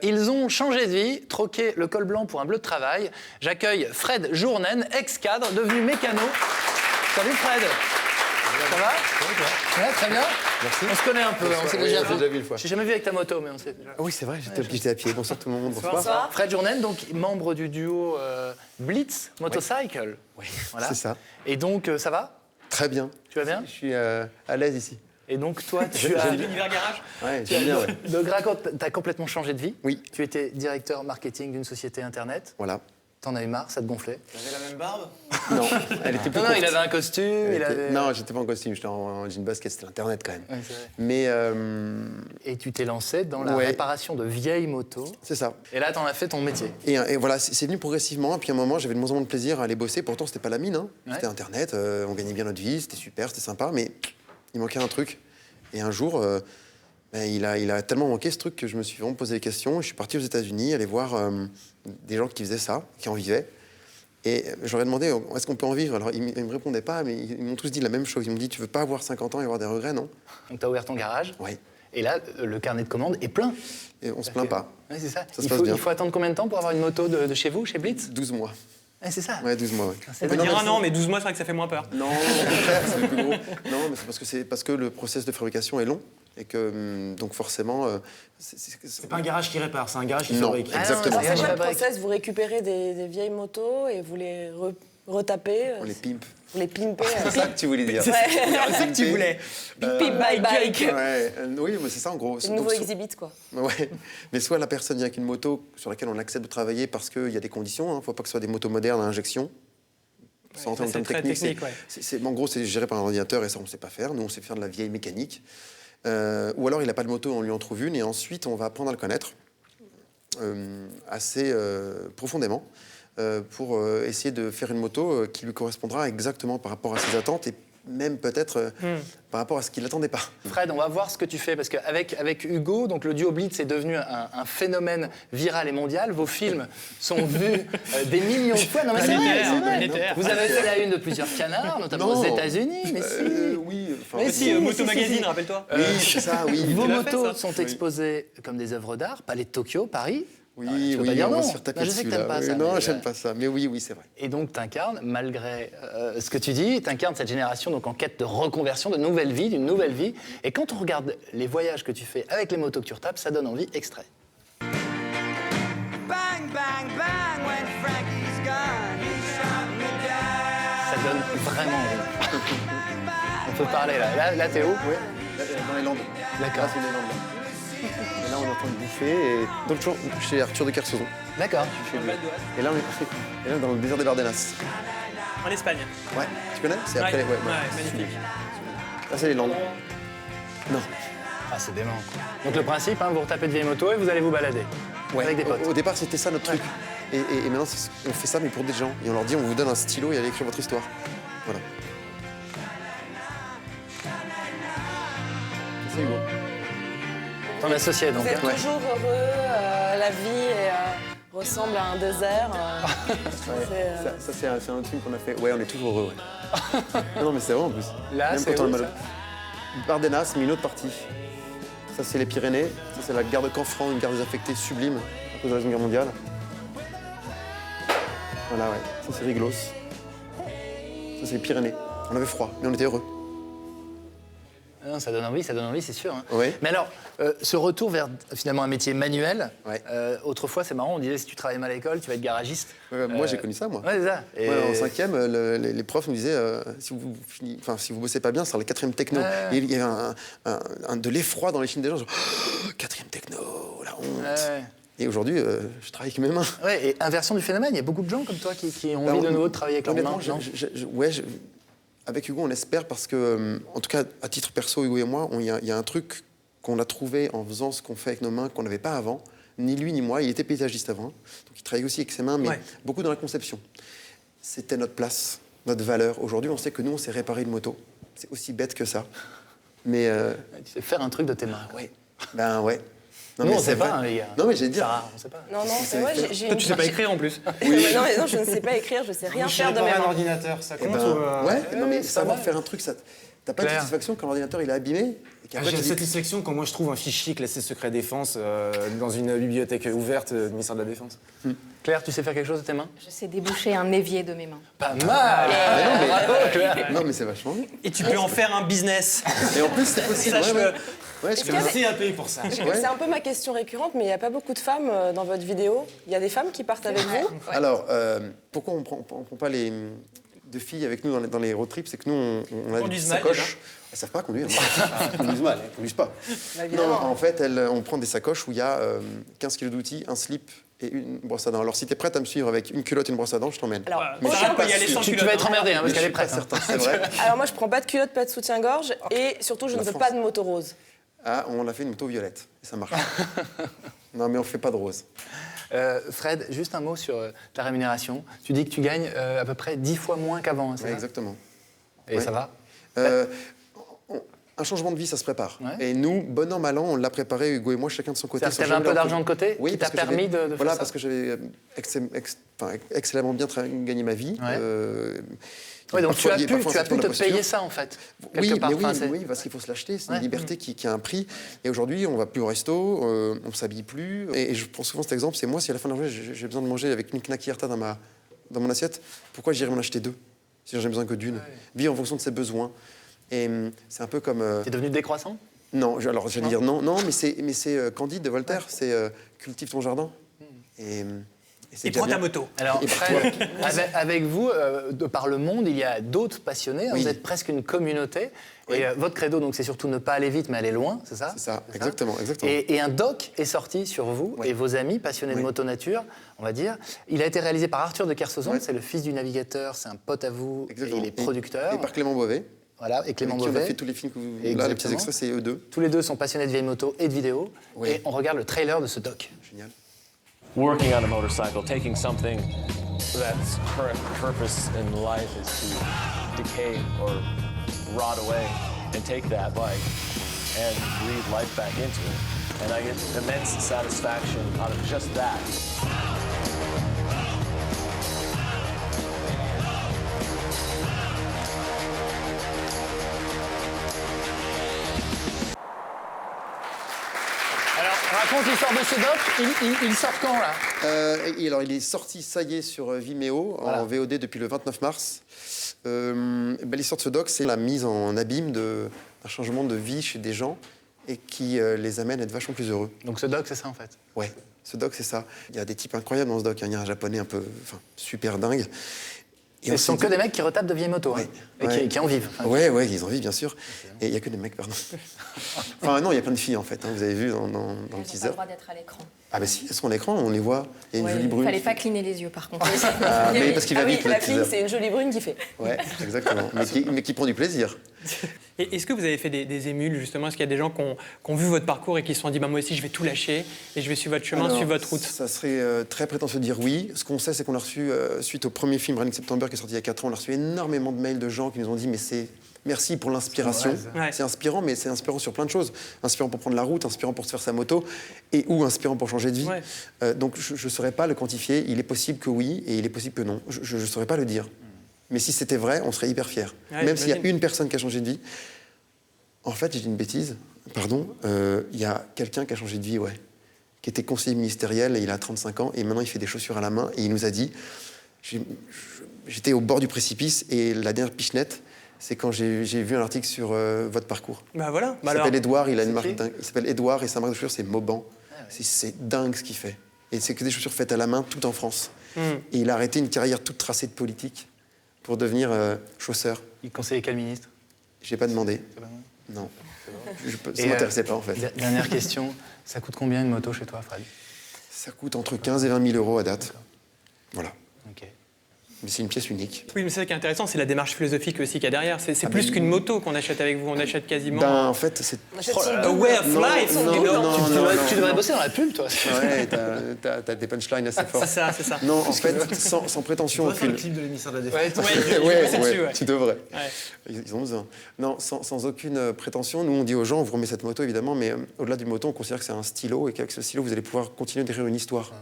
Ils ont changé de vie, troqué le col blanc pour un bleu de travail. J'accueille Fred Journen, ex-cadre, devenu mécano. Salut Fred. Ça va? Ouais, très bien. Merci. On se connaît un peu, on s'est déjà vu. une fois. Je t'ai jamais vu avec ta moto, mais on s'est déjà... Oui, c'est vrai, j'étais à pied. Bonsoir tout le monde. Bonsoir. Fred Journen, donc membre du duo Blitz Motorcycle. Oui, Voilà. c'est ça. Et donc, ça va? Très bien. Tu vas bien? Je suis à l'aise ici. Et donc, toi, tu as... L'univers garage. Ouais, j'aime bien, ouais. Donc, raconte, tu as complètement changé de vie. Oui. Tu étais directeur marketing d'une société internet. Voilà. T'en as eu marre, ça te gonflait. T'avais la même barbe. Non, elle était plus Non, courte. il avait un costume, il avait... Non, j'étais pas en costume, j'étais en jean basket, c'était l'internet quand même. Ouais, c'est vrai. Mais Et tu t'es lancé dans la Ouais. réparation de vieilles motos. c'est ça. Et là, t'en as fait ton métier. Et voilà, c'est venu progressivement. Et puis à un moment, j'avais de moins en moins de plaisir à aller bosser. Pourtant, c'était pas la mine. Hein. Ouais. C'était internet, on gagnait bien notre vie, c'était super, c'était sympa. Mais il manquait un truc. Et un jour, il a tellement manqué ce truc que je me suis vraiment posé des questions. Je suis parti aux États-Unis, aller voir des gens qui faisaient ça, qui en vivaient. Et je leur ai demandé, est-ce qu'on peut en vivre? Alors, ils ne me répondaient pas, mais ils m'ont tous dit la même chose. Ils m'ont dit, tu veux pas avoir 50 ans et avoir des regrets, non? Donc, t'as ouvert ton garage. Oui. Et là, le carnet de commandes est plein. Et on se plaint pas. Ouais, c'est ça. Ça se passe bien. Il faut attendre combien de temps pour avoir une moto de chez vous, chez Blitz? 12 mois. Ouais, c'est ça. Ouais, 12 mois, ouais. C'est On peut dingue. dire un an, mais 12 mois, c'est vrai que ça fait moins peur. Non, au contraire, c'est plus gros. Non, mais c'est parce que le process de fabrication est long. Et que, donc forcément... C'est pas un garage qui répare, c'est un garage qui Non, fabrique. Ah non, exactement. c'est C'est quoi le fabrique. process? Vous récupérez des vieilles motos et vous les retapez, On les pimpe. vous les pimpez. C'est ça que tu voulais dire. Ouais. C'est ça que tu voulais. Pimp my bike. Ouais, oui, mais c'est ça en gros. C'est le nouveau exhibit, quoi. Ouais. Mais soit la personne vient avec une moto sur laquelle on accepte de travailler parce qu'il y a des conditions. Il ne faut pas que ce soit des motos modernes à injection. Sans entrer ça, dans le c'est très technique, technique, ouais. en gros, c'est géré par un ordinateur et ça, on ne sait pas faire. Nous, on sait faire de la vieille mécanique. Ou alors, il n'a pas de moto, on lui en trouve une et ensuite, on va apprendre à le connaître assez profondément pour essayer de faire une moto qui lui correspondra exactement par rapport à ses attentes et même peut-être par rapport à ce qu'il n'attendait pas. Fred, on va voir ce que tu fais, parce qu'avec Hugo, donc le duo Blitz est devenu un phénomène viral et mondial. Vos films sont vus des millions de fois. Non, mais c'est vrai, c'est vrai. Planétaire. Vous avez fait la une de plusieurs canards, notamment Non. aux États-Unis, mais si. Oui, enfin, Mais Si, Moto si, Magazine, si. rappelle-toi. oui, c'est ça, oui. Vos Tu l'as fait, motos ça sont exposées comme des œuvres d'art, Palais de Tokyo, Paris. Oui, tu peux oui, pas dire on va non. se faire taper Non, je sais que dessus, t'aimes là. pas Oui, ça, non, mais, j'aime pas ça. Mais oui, c'est vrai. Et donc, t'incarnes, malgré ce que tu dis, t'incarnes cette génération donc en quête de reconversion, de nouvelle vie, d'une nouvelle vie. Et quand on regarde les voyages que tu fais avec les motos que tu retapes, ça donne envie. Extrait. Bang, bang, bang, when Frankie's gone, he shot me down. Ça donne vraiment envie. On peut parler là. Là, t'es où? Oui, dans les Landes. D'accord. Là, c'est les Landes. Là. Et là, on est en train de bouffer. Et... Donc, toujours chez Arthur de Kersauzon. D'accord. Chez lui. Et là, on est dans le désert des Bardenas. En Espagne. Ouais, tu connais? C'est après. Ouais, Ouais. magnifique. Là, c'est les Landes. Non. Ah, c'est dément. Donc le principe, vous retapez de vieilles motos et vous allez vous balader. Avec des potes. Au départ, c'était ça notre truc. Et maintenant, on fait ça, mais pour des gens. Et on leur dit, on vous donne un stylo et allez écrire votre histoire. Voilà. C'est Hugo. Ton associé, donc. Vous êtes hein. toujours heureux, la vie ressemble à un désert. C'est un truc qu'on a fait. Ouais, on est toujours heureux. Ouais. non, mais c'est vrai en plus. Là, Même c'est quand on où, est malheureux. Bardenas, mais une autre partie. Ça, c'est les Pyrénées. Ça, c'est la gare de Canfranc, une gare désaffectée sublime à cause de la Deuxième Guerre mondiale. Voilà, ouais. Ça, c'est Riglos. Ça, c'est les Pyrénées. On avait froid, mais on était heureux. Non, ça donne envie, c'est sûr. Hein. Oui. Mais alors, ce retour vers finalement un métier manuel, Ouais. Autrefois, c'est marrant, on disait si tu travailles mal à l'école, tu vas être garagiste. Moi, j'ai connu ça, moi. Ouais, c'est ça. Et... Ouais, en cinquième, les profs nous disaient si vous bossez pas bien, c'est le quatrième techno. Ouais. Et il y avait de l'effroi dans les films des gens, genre oh, quatrième techno, la honte. Ouais. Et aujourd'hui, je travaille avec mes mains. Ouais, et inversion du phénomène, il y a beaucoup de gens comme toi qui ont envie de nouveau de travailler avec leurs mains. Honnêtement, non avec Hugo, on espère parce que, en tout cas, à titre perso, Hugo et moi, il y a un truc qu'on a trouvé en faisant ce qu'on fait avec nos mains qu'on n'avait pas avant. Ni lui ni moi. Il était paysagiste avant, donc il travaillait aussi avec ses mains, mais beaucoup dans la conception. C'était notre place, notre valeur. Aujourd'hui, on sait que nous, on sait réparer une moto. C'est aussi bête que ça. Mais Tu sais faire un truc de tes mains. ouais, ben ouais. Non, Nous, mais on c'est sait pas, vrai. hein, les gars. Non, mais j'ai dit. C'est rare, on sait pas. Non, c'est vrai, j'ai Toi, tu sais pas écrire en plus. Non, je ne sais pas écrire, je sais rien faire de mes un mains. ordinateur, ça compte Ben, ou, ouais, non mais c'est savoir pas mal. faire un truc, ça. T'as pas de Claire. satisfaction quand l'ordinateur il est abîmé et qu'après, J'ai tu la dis, satisfaction quand moi je trouve un fichier classé secret défense dans une bibliothèque ouverte du ministère de la Défense. Claire, tu sais faire quelque chose de tes mains? Je sais déboucher un évier de mes mains. Pas mal. Bravo, Claire. non mais c'est vachement bien. Et tu peux en faire un business. Et en plus c'est possible. Sache-le. Ouais, je J'ai un CAP pour ça. C'est un peu ma question récurrente, mais il n'y a pas beaucoup de femmes dans votre vidéo. Il y a des femmes qui partent avec vous. Alors, pourquoi on ne prend pas les deux filles avec nous dans les road trips? C'est que nous, on a des Conduisent petites mal, sacoches. déjà. Elles ne savent pas conduire. Elles conduisent mal, elles ne conduisent pas. Bah, Non, évidemment. en fait, on prend des sacoches où il y a 15 kilos d'outils, un slip et une brosse à dents. Alors, si tu es prête à me suivre avec une culotte et une brosse à dents, je t'emmène. Alors, Mais aucun- je suis peut y aller sans Tu culotte. vas être emmerdé, hein, parce Mais je qu'elle est suis pas prête. hein. certain, c'est vrai. Alors moi, je prends pas de culotte, pas de soutien-gorge, et surtout, je ne La veux France. pas de moto rose. Ah, on a fait une moto violette. Et ça marche. Non, mais on ne fait pas de rose. Fred, juste un mot sur ta rémunération. Tu dis que tu gagnes à peu près 10 fois moins qu'avant, hein, c'est Ouais, ça? exactement. Et Ouais. ça va? Un changement de vie, ça se prépare. Ouais. Et nous, bon an, mal an, on l'a préparé, Hugo et moi, chacun de son côté. C'est-à-dire que sans t'avais un jamais peu leur- d'argent de côté Oui, qui t'a parce que permis j'avais- de faire Voilà, ça parce que j'avais excellemment bien gagné ma vie. Ouais. Il Ouais, y a donc tu parfois- as il y a pu, parfois un tu as pu sentiment te de posture. payer ça, en fait, Oui, quelque part. mais oui, Enfin, c'est- oui, parce qu'il faut se l'acheter. C'est Ouais. une liberté qui a un prix. Et aujourd'hui, on va plus au resto, on ne s'habille plus. Et je prends souvent cet exemple, c'est moi, si à la fin de la journée, j'ai besoin de manger avec une knacky Herta dans mon assiette, pourquoi j'irais m'en acheter deux si j'en ai besoin que d'une? Vivre en fonction de ses besoins. Et c'est un peu comme... T'es devenu décroissant? Non, alors j'allais dire non, mais c'est Candide de Voltaire, c'est cultive ton jardin. Et c'est Et déjà prends ta bien. moto. Alors, Et Fred, avec vous, de par le monde, il y a d'autres passionnés. Oui. Vous êtes presque une communauté. Oui. Et votre credo, donc, c'est surtout ne pas aller vite, mais aller loin, c'est ça? C'est ça, exactement. Et un doc est sorti sur vous Oui. et vos amis passionnés de Oui. moto-nature, on va dire. Il a été réalisé par Arthur de Kersauzon, Oui. c'est le fils du navigateur, c'est un pote à vous, Exactement. et il est producteur. Et par Clément Beauvais, Voilà, et Clément avec qui on a Beauvais. fait tous les films que vous... Là, les Exactement. petits extraits, c'est eux deux. Tous les deux sont passionnés de vieilles motos et de vidéos. Oui. Et on regarde le trailer de ce doc. Génial. Working on a motorcycle, taking something that's current purpose in life is to decay or rot away, and take that bike and breathe life back into it. And I get immense satisfaction out of just that. Alors, raconte l'histoire de ce doc. Il sort quand, là? Et alors, il est sorti, ça y est, sur Vimeo, Voilà. en VOD depuis le 29 mars. L'histoire de ce doc, c'est la mise en abîme d'un changement de vie chez des gens et qui les amène à être vachement plus heureux. Donc ce doc, c'est ça, en fait. Ouais, ce doc, c'est ça. Il y a des types incroyables dans ce doc. Il y a un japonais un peu, super dingue. Et Ce sont que des mecs qui retapent de vieilles motos, hein, Ouais. et Ouais. qui en vivent. Enfin, Ouais, ils en vivent, bien sûr. Et il n'y a que des mecs, pardon. Enfin, non, il y a plein de filles, en fait. Hein, vous avez vu dans le Elles n'ont pas teaser. le droit d'être à l'écran. Ah, bah si, elles sont à l'écran, on les voit. Il y a une Ouais. jolie Il brune. fallait pas cligner les yeux, par contre. Ah, mais parce qu'il va Ah oui, vite, le la fille, teaser. c'est une jolie brune qui fait. Ouais, exactement. mais qui prend du plaisir. Et est-ce que vous avez fait des émules, justement? Est-ce qu'il y a des gens qui ont vu votre parcours et qui se sont dit, bah, moi aussi, je vais tout lâcher et je vais suivre votre chemin, Alors, suivre votre route? Ça serait très prétentieux de dire oui. Ce qu'on sait, c'est qu'on a reçu, suite au premier film Running September qui est sorti il y a 4 ans, on a reçu énormément de mails de gens qui nous ont dit mais merci pour l'inspiration. Ouais. C'est inspirant, mais c'est inspirant sur plein de choses. Inspirant pour prendre la route, inspirant pour se faire sa moto, et ou inspirant pour changer de vie. Ouais. Donc je ne saurais pas le quantifier. Il est possible que oui, et il est possible que non. Je ne saurais pas le dire. Mais si c'était vrai, on serait hyper fiers. Ouais, Même s'il y a j'imagine. une personne qui a changé de vie. En fait, j'ai dit une bêtise, pardon. Il y a quelqu'un qui a changé de vie, ouais. Qui était conseiller ministériel, et il a 35 ans, et maintenant il fait des chaussures à la main, et il nous a dit, j'étais au bord du précipice, et la dernière pichenette, c'est quand j'ai vu un article sur votre parcours. Bah voilà. Il Bah alors, s'appelle Édouard, il a une C'est marque qui dingue. Il s'appelle Édouard, et sa marque de chaussures, c'est Mauban. C'est dingue ce qu'il fait. Et c'est que des chaussures faites à la main, tout en France. Et il a arrêté une carrière toute tracée de politique pour devenir chausseur. Il conseillait quel ministre? J'ai pas demandé. C'est pas moi. Non. Et, Ça m'intéressait pas, en fait. Dernière question, ça coûte combien une moto chez toi, Fred? Ça coûte entre 15 et 20 000 euros à date. Voilà. Ok. Mais c'est une pièce unique. oui, mais c'est ça qui est intéressant, c'est la démarche philosophique aussi qu'il y a derrière. C'est plus qu'une moto qu'on achète avec vous, on achète quasiment Ben, en fait, c'est... On achète Oh, son a double. way of Non, life. non, you know. non, Tu non, devrais- non, tu devrais non. bosser dans la pub, toi. Ouais, t'as des punchlines assez fortes. C'est ça, c'est ça. Non, en fait, sans prétention On va faire le aucune. clip de l'émissaire de la Défense. Ouais, Ouais, je vais bosser dessus, ouais. tu devrais. Ouais. Ils ont besoin. Non, sans aucune prétention, nous on dit aux gens, on vous remet cette moto évidemment, mais au-delà du moto, on considère que c'est un stylo et qu'avec ce stylo, vous allez pouvoir continuer d'écrire une histoire.